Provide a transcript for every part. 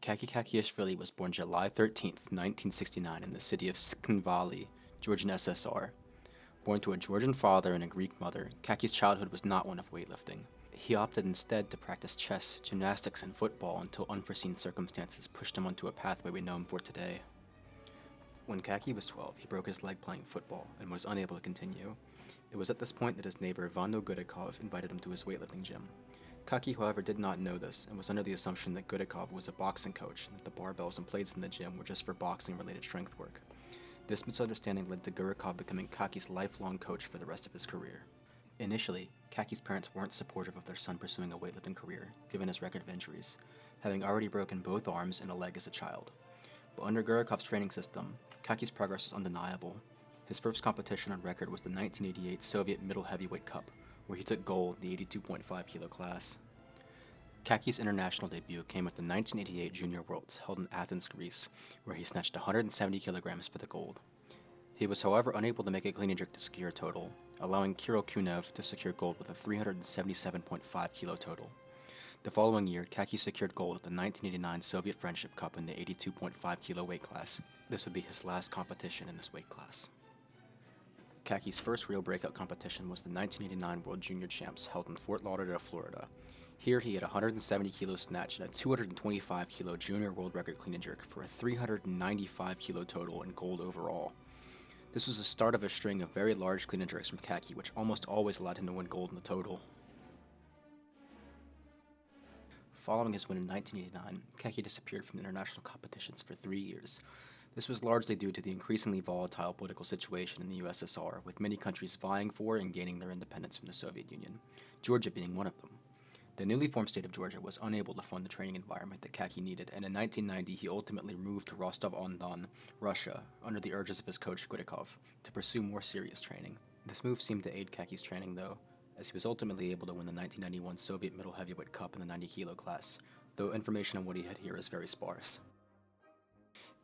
Kakhiashvili was born July 13th, 1969 in the city of Kakhiashvili, Georgian SSR. Born to a Georgian father and a Greek mother, Kakhi's childhood was not one of weightlifting. He opted instead to practice chess, gymnastics, and football until unforeseen circumstances pushed him onto a pathway we know him for today. When Kakhi was 12, he broke his leg playing football and was unable to continue. It was at this point that his neighbor Vando Gudikov invited him to his weightlifting gym. Kakhi, however, did not know this and was under the assumption that Gudikov was a boxing coach and that the barbells and plates in the gym were just for boxing-related strength work. This misunderstanding led to Gudikov becoming Kakhi's lifelong coach for the rest of his career. Initially, Kakhi's parents weren't supportive of their son pursuing a weightlifting career, given his record of injuries, having already broken both arms and a leg as a child. But under Gudikov's training system, Kakhi's progress was undeniable. His first competition on record was the 1988 Soviet Middle Heavyweight Cup, where he took gold in the 82.5 kilo class. Kakhi's international debut came with the 1988 Junior Worlds held in Athens, Greece, where he snatched 170 kilograms for the gold. He was, however, unable to make a clean and jerk to secure a total, allowing Kirill Kunev to secure gold with a 377.5 kilo total. The following year, Kakhi secured gold at the 1989 Soviet Friendship Cup in the 82.5 kilo weight class. This would be his last competition in this weight class. Kakhi's first real breakout competition was the 1989 World Junior Champs held in Fort Lauderdale, Florida. Here he had a 170 kilo snatch and a 225 kilo junior world record clean and jerk for a 395 kilo total and gold overall. This was the start of a string of very large clean and jerks from Kakhi, which almost always allowed him to win gold in the total. Following his win in 1989, Kakhi disappeared from international competitions for 3 years. This was largely due to the increasingly volatile political situation in the USSR, with many countries vying for and gaining their independence from the Soviet Union, Georgia being one of them. The newly formed state of Georgia was unable to fund the training environment that Kakhi needed, and in 1990 he ultimately moved to Rostov-on-Don, Russia, under the urges of his coach Gudikov, to pursue more serious training. This move seemed to aid Kakhi's training, though, as he was ultimately able to win the 1991 Soviet Middle Heavyweight Cup in the 90 kilo class, though information on what he had here is very sparse.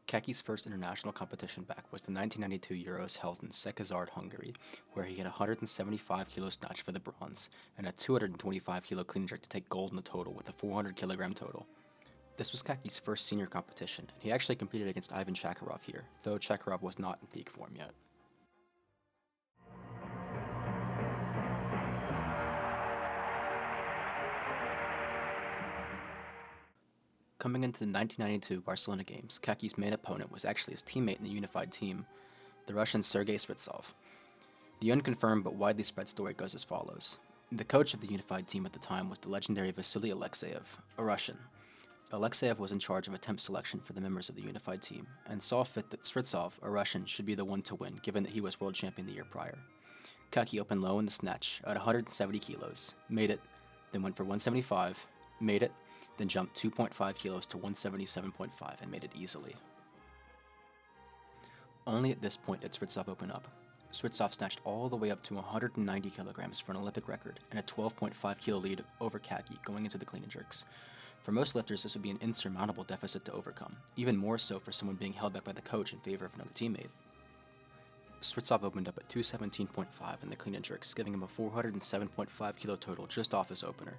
Kakhi's first international competition back was the 1992 Euros held in Szekesard, Hungary, where he had a 175 kilo snatch for the bronze and a 225 kilo clean and jerk to take gold in the total with a 400 kilogram total. This was Kakhi's first senior competition, and he actually competed against Ivan Shakarov here, though Shakarov was not in peak form yet. Coming into the 1992 Barcelona Games, Kakhi's main opponent was actually his teammate in the unified team, the Russian Sergei Svrtsov. The unconfirmed but widely spread story goes as follows. The coach of the unified team at the time was the legendary Vasily Alexeyev, a Russian. Alexeyev was in charge of attempt selection for the members of the unified team, and saw fit that Svrtsov, a Russian, should be the one to win, given that he was world champion the year prior. Kakhi opened low in the snatch at 170 kilos, made it, then went for 175, made it, then jumped 2.5 kilos to 177.5 and made it easily. Only at this point did Svrtsov open up. Svrtsov snatched all the way up to 190 kilograms for an Olympic record and a 12.5 kilo lead over Kakhi going into the clean and jerks. For most lifters, this would be an insurmountable deficit to overcome, even more so for someone being held back by the coach in favor of another teammate. Svrtsov opened up at 217.5 in the clean and jerks, giving him a 407.5 kilo total just off his opener.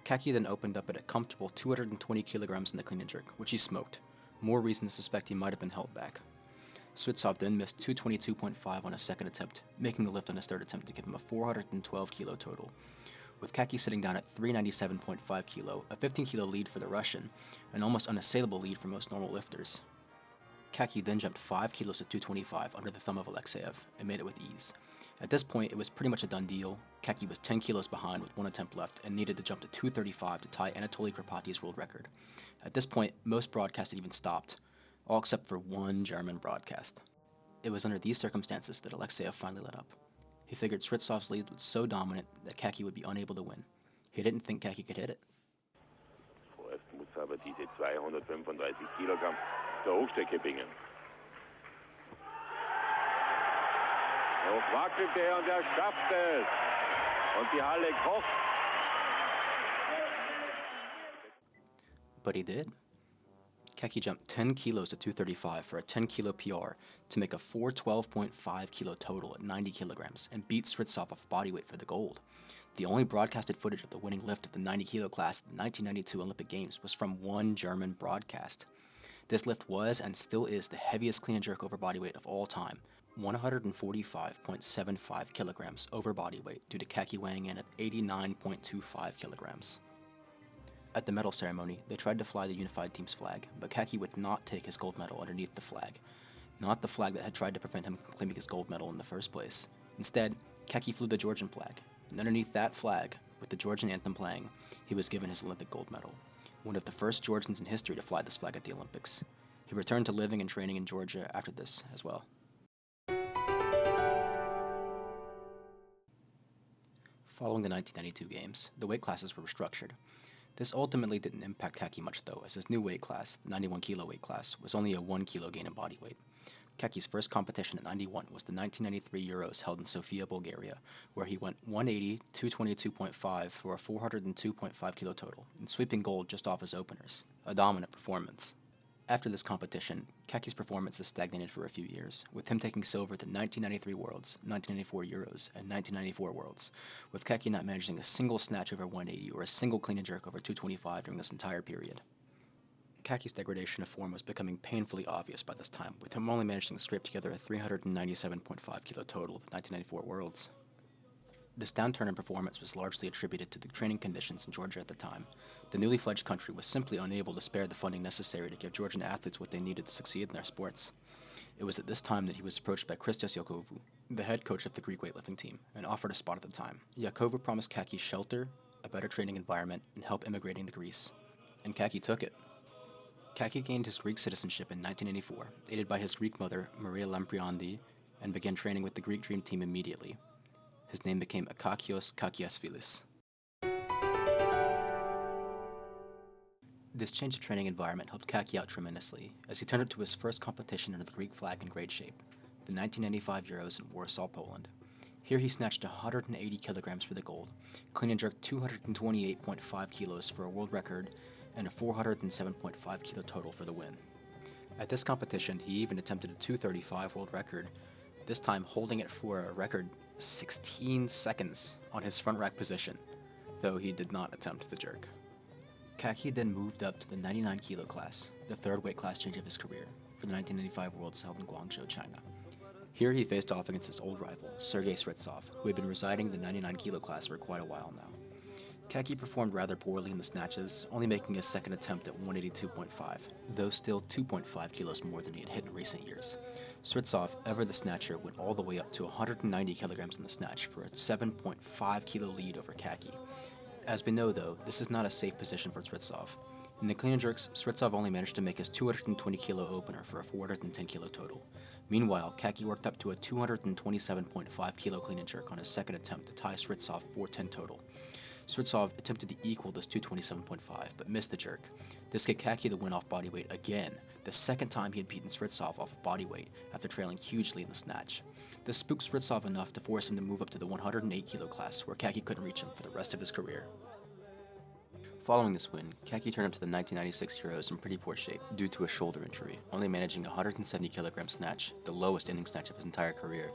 Kakhi then opened up at a comfortable 220 kilograms in the clean and jerk, which he smoked. More reason to suspect he might have been held back. Svrtsov then missed 222.5 on his second attempt, making the lift on his third attempt to give him a 412 kilo total. With Kakhi sitting down at 397.5 kilo, a 15 kilo lead for the Russian, an almost unassailable lead for most normal lifters. Kakhi then jumped 5 kilos to 225 under the thumb of Alexeyev and made it with ease. At this point, it was pretty much a done deal. Kakhi was 10 kilos behind with one attempt left and needed to jump to 235 to tie Anatoly Kropotky's world record. At this point, most broadcasts had even stopped, all except for one German broadcast. It was under these circumstances that Alexeyev finally let up. He figured Svrtsov's lead was so dominant that Kakhi would be unable to win. He didn't think Kakhi could hit it. Vorerst muss aber diese 235 Kilogramm zur Hochstrecke bringen. Hoch wackelte er und er schafft es. Und die Halle kocht. But he did. Kakhi jumped 10 kilos to 235 for a 10 kilo PR to make a 412.5 kilo total at 90 kilograms and beat Svrtsov off body weight for the gold. The only broadcasted footage of the winning lift of the 90 kilo class at the 1992 Olympic Games was from one German broadcast. This lift was and still is the heaviest clean and jerk over body weight of all time, 145.75 kilograms over body weight, due to Kakhi weighing in at 89.25 kilograms. At the medal ceremony, they tried to fly the unified team's flag, but Kakhi would not take his gold medal underneath the flag, not the flag that had tried to prevent him from claiming his gold medal in the first place. Instead, Kakhi flew the Georgian flag, and underneath that flag, with the Georgian anthem playing, he was given his Olympic gold medal, one of the first Georgians in history to fly this flag at the Olympics. He returned to living and training in Georgia after this as well. Following the 1992 Games, the weight classes were restructured. This ultimately didn't impact Kakhi much though, as his new weight class, the 91 kilo weight class, was only a 1 kilo gain in body weight. Kakhi's first competition at 91 was the 1993 Euros held in Sofia, Bulgaria, where he went 180, 222.5 for a 402.5 kilo total, and sweeping gold just off his openers, a dominant performance. After this competition, Kakhi's performances stagnated for a few years, with him taking silver at the 1993 Worlds, 1994 Euros, and 1994 Worlds, with Kakhi not managing a single snatch over 180 or a single clean and jerk over 225 during this entire period. Kakhi's degradation of form was becoming painfully obvious by this time, with him only managing to scrape together a 397.5 kilo total at the 1994 Worlds. This downturn in performance was largely attributed to the training conditions in Georgia at the time. The newly fledged country was simply unable to spare the funding necessary to give Georgian athletes what they needed to succeed in their sports. It was at this time that he was approached by Christos Yakovou, the head coach of the Greek weightlifting team, and offered a spot at the time. Yakovou promised Kakhi shelter, a better training environment, and help immigrating to Greece. And Kakhi took it. Kakhi gained his Greek citizenship in 1984, aided by his Greek mother, Maria Lampriandi, and began training with the Greek Dream Team immediately. His name became Akakios Kakhiashvilis. This change of training environment helped Kakhi out tremendously, as he turned up to his first competition under the Greek flag in great shape, the 1995 Euros in Warsaw, Poland. Here he snatched 180 kilograms for the gold, clean and jerked 228.5 kilos for a world record, and a 407.5 kilo total for the win. At this competition, he even attempted a 235 world record, this time holding it for a record 16 seconds on his front rack position, though he did not attempt the jerk. Kakhi then moved up to the 99 kilo class, the third weight class change of his career, for the 1995 Worlds held in Guangzhou, China. Here he faced off against his old rival, Sergei Sritsov, who had been residing in the 99 kilo class for quite a while now. Kakhi performed rather poorly in the snatches, only making his second attempt at 182.5, though still 2.5 kilos more than he had hit in recent years. Sritsov, ever the snatcher, went all the way up to 190 kilograms in the snatch for a 7.5 kilo lead over Kakhi. As we know though, this is not a safe position for Sritsov. In the clean and jerks, Sritsov only managed to make his 220 kilo opener for a 410 kilo total. Meanwhile, Kakhi worked up to a 227.5 kilo clean and jerk on his second attempt to tie Sritsov 410 total. Sritsov attempted to equal this 227.5, but missed the jerk. This gave Kakhi the win off body weight again, the second time he had beaten Sritsov off of body weight, after trailing hugely in the snatch. This spooked Sritsov enough to force him to move up to the 108 kilo class, where Kakhi couldn't reach him for the rest of his career. Following this win, Kakhi turned up to the 1996 Euros in pretty poor shape due to a shoulder injury, only managing a 170 kilogram snatch, the lowest inning snatch of his entire career.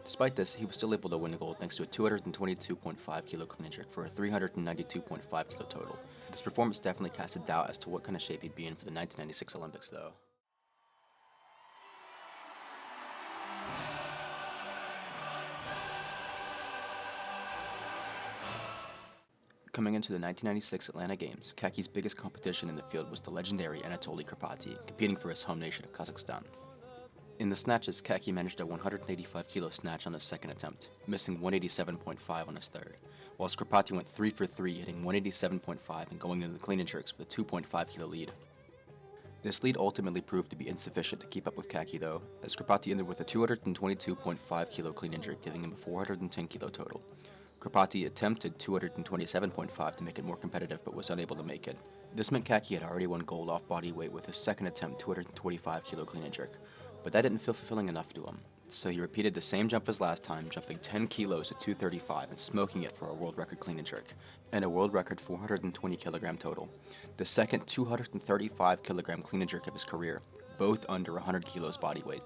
Despite this, he was still able to win the gold thanks to a 222.5 kilo clean and jerk for a 392.5 kilo total. This performance definitely cast a doubt as to what kind of shape he'd be in for the 1996 Olympics though. Coming into the 1996 Atlanta Games, Kakhi's biggest competition in the field was the legendary Anatoly Karpathy, competing for his home nation of Kazakhstan. In the snatches, Kakhi managed a 185 kilo snatch on his second attempt, missing 187.5 on his third, whilst Karpathy went 3 for 3, hitting 187.5 and going into the clean and jerks with a 2.5 kilo lead. This lead ultimately proved to be insufficient to keep up with Kakhi though, as Karpathy ended with a 222.5 kilo clean and jerk, giving him a 410 kilo total. Karpathy attempted 227.5 to make it more competitive, but was unable to make it. This meant Kakhi had already won gold off body weight with his second attempt 225 kilo clean and jerk, but that didn't feel fulfilling enough to him. So he repeated the same jump as last time, jumping 10 kilos to 235 and smoking it for a world record clean and jerk, and a world record 420 kilogram total. The second 235 kilogram clean and jerk of his career, both under 100 kilos body weight.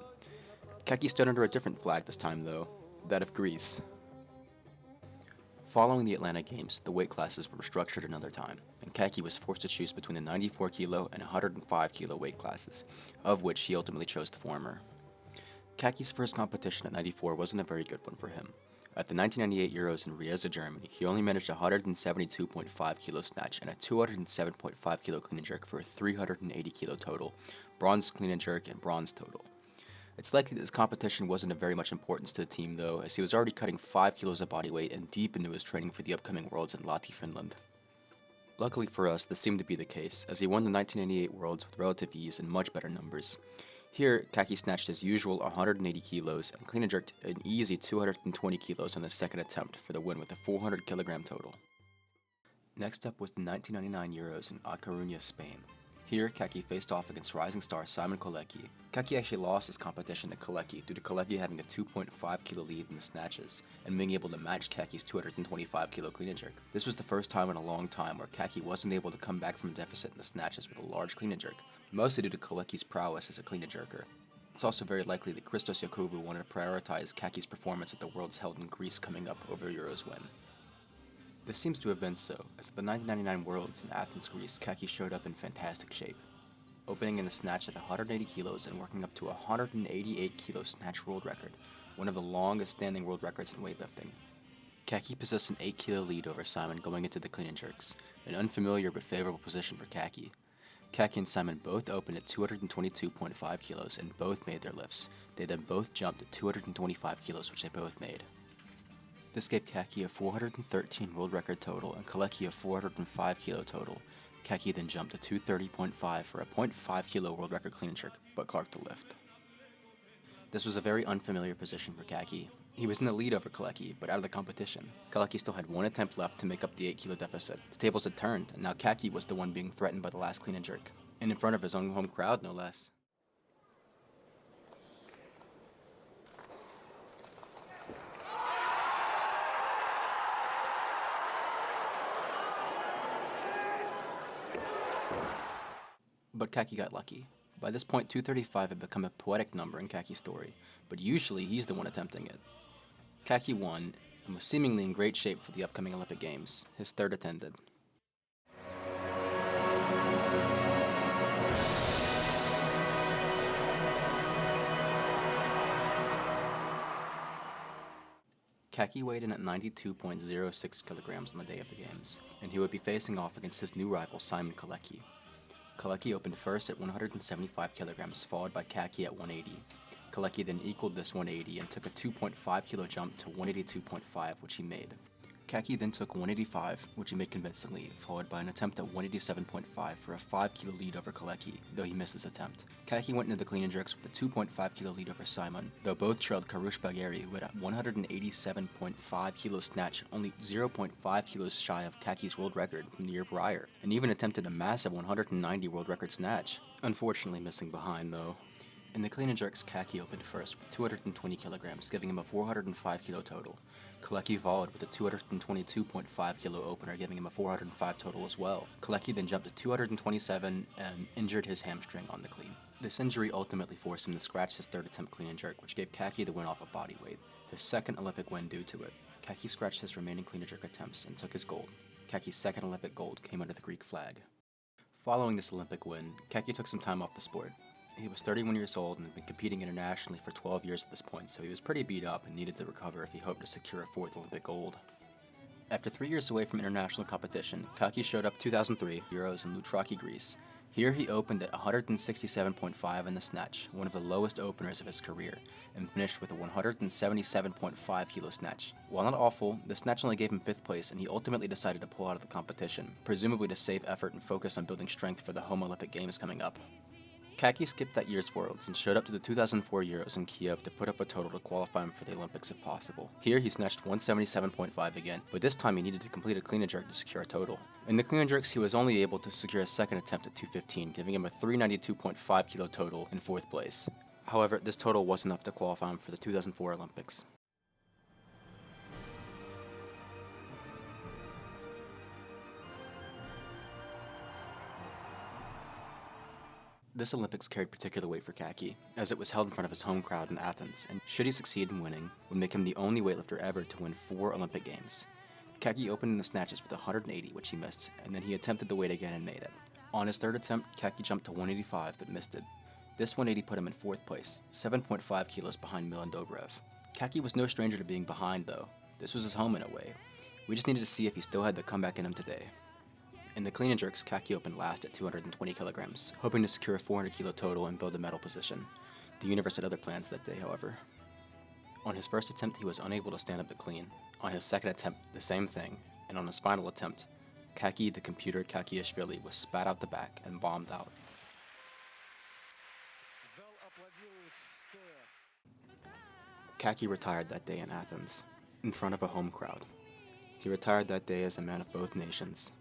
Kakhi stood under a different flag this time though, that of Greece. Following the Atlanta Games, the weight classes were restructured another time, and Kakhi was forced to choose between the 94 kilo and 105 kilo weight classes, of which he ultimately chose the former. Kakhi's first competition at 94 wasn't a very good one for him. At the 1998 Euros in Riesa, Germany, he only managed a 172.5 kilo snatch and a 207.5 kilo clean and jerk for a 380 kilo total, bronze clean and jerk, and bronze total. It's likely that this competition wasn't of very much importance to the team though, as he was already cutting 5 kilos of body weight and deep into his training for the upcoming Worlds in Lahti, Finland. Luckily for us, this seemed to be the case, as he won the 1998 Worlds with relative ease and much better numbers. Here, Kakhi snatched his usual 180 kilos and clean and jerked an easy 220 kilos on his second attempt for the win with a 400 kilogram total. Next up was the 1999 Euros in A Coruña, Spain. Here, Kakhi faced off against rising star Simon Kolecki. Kakhi actually lost his competition to Kolecki due to Kolecki having a 2.5 kilo lead in the snatches and being able to match Kakhi's 225 kilo clean and jerk. This was the first time in a long time where Kakhi wasn't able to come back from a deficit in the snatches with a large clean and jerk, mostly due to Kolecki's prowess as a clean and jerker. It's also very likely that Christos Yakouvou wanted to prioritize Kakhi's performance at the Worlds held in Greece coming up over Euros win. This seems to have been so, as at the 1999 Worlds in Athens, Greece, Kakhi showed up in fantastic shape, opening in the snatch at 180 kilos and working up to a 188 kilo snatch world record, one of the longest standing world records in weightlifting. Kakhi possessed an 8 kilo lead over Simon going into the clean and jerks, an unfamiliar but favorable position for Kakhi. Kakhi and Simon both opened at 222.5 kilos and both made their lifts. They then both jumped at 225 kilos, which they both made. This gave Kakhi a 413 world record total and Kolecki a 405 kilo total. Kakhi then jumped to 230.5 for a 0.5 kilo world record clean and jerk, but Clark to lift. This was a very unfamiliar position for Kakhi. He was in the lead over Kolecki, but out of the competition. Kolecki still had one attempt left to make up the 8 kilo deficit. The tables had turned, and now Kakhi was the one being threatened by the last clean and jerk, and in front of his own home crowd, no less. But Kakhi got lucky. By this point, 235 had become a poetic number in Kakhi's story, but usually he's the one attempting it. Kakhi won, and was seemingly in great shape for the upcoming Olympic Games, his third attended. Kakhi weighed in at 92.06 kilograms on the day of the Games, and he would be facing off against his new rival Simon Kolecki. Kolecki opened first at 175 kilograms, followed by Kakhi at 180. Kolecki then equaled this 180 and took a 2.5 kilo jump to 182.5, which he made. Kakhi then took 185, which he made convincingly, followed by an attempt at 187.5 for a 5 kilo lead over Kolecki, though he missed his attempt. Kakhi went into the clean and jerks with a 2.5 kilo lead over Simon, though both trailed Karush Bagheri, who had a 187.5 kilo snatch, only 0.5 kilos shy of Kakhi's world record from the year prior, and even attempted a massive 190 world record snatch, unfortunately missing behind though. In the clean and jerks, Kakhi opened first with 220 kilograms, giving him a 405 kilo total. Kolecki followed with a 222.5 kilo opener, giving him a 405 total as well. Kolecki then jumped to 227 and injured his hamstring on the clean. This injury ultimately forced him to scratch his third attempt clean and jerk, which gave Kakhi the win off of body weight, his second Olympic win due to it. Kakhi scratched his remaining clean and jerk attempts and took his gold. Kakhi's second Olympic gold came under the Greek flag. Following this Olympic win, Kakhi took some time off the sport. He was 31 years old and had been competing internationally for 12 years at this point, so he was pretty beat up and needed to recover if he hoped to secure a fourth Olympic gold. After 3 years away from international competition, Kakhi showed up 2003 Euros in Loutraki, Greece. Here he opened at 167.5 in the snatch, one of the lowest openers of his career, and finished with a 177.5 kilo snatch. While not awful, the snatch only gave him 5th place, and he ultimately decided to pull out of the competition, presumably to save effort and focus on building strength for the home Olympic Games coming up. Kakhi skipped that year's Worlds and showed up to the 2004 Euros in Kiev to put up a total to qualify him for the Olympics if possible. Here he snatched 177.5 again, but this time he needed to complete a clean and jerk to secure a total. In the clean and jerks, he was only able to secure a second attempt at 215, giving him a 392.5 kilo total in 4th place. However, this total wasn't enough to qualify him for the 2004 Olympics. This Olympics carried particular weight for Kakhi, as it was held in front of his home crowd in Athens, and should he succeed in winning, would make him the only weightlifter ever to win 4 Olympic Games. Kakhi opened in the snatches with 180, which he missed, and then he attempted the weight again and made it. On his third attempt, Kakhi jumped to 185 but missed it. This 180 put him in 4th place, 7.5 kilos behind Milan Dobrev. Kakhi was no stranger to being behind though. This was his home in a way. We just needed to see if he still had the comeback in him today. In the clean and jerks, Kakhi opened last at 220 kilograms, hoping to secure a 400 kilo total and build a medal position. The universe had other plans that day, however. On his first attempt, he was unable to stand up to clean. On his second attempt, the same thing. And on his final attempt, Kakhi, the computer Kakhiashvili, was spat out the back and bombed out. Kakhi retired that day in Athens, in front of a home crowd. He retired that day as a man of both nations,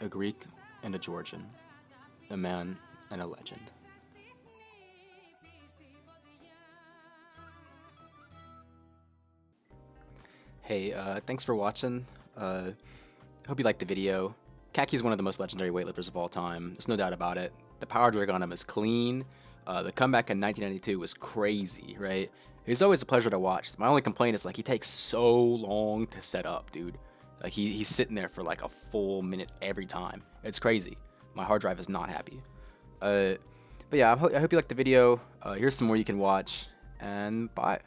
a Greek and a Georgian, a man and a legend. Hey, thanks for watching. Hope you liked the video. Kakhi is one of the most legendary weightlifters of all time. There's no doubt about it. The power drag on him is clean. The comeback in 1992 was crazy, right? It's always a pleasure to watch. My only complaint is like he takes so long to set up, dude. Like he's sitting there for like a full minute every time. It's crazy. My hard drive is not happy. But yeah, I hope you liked the video. Here's some more you can watch, and bye.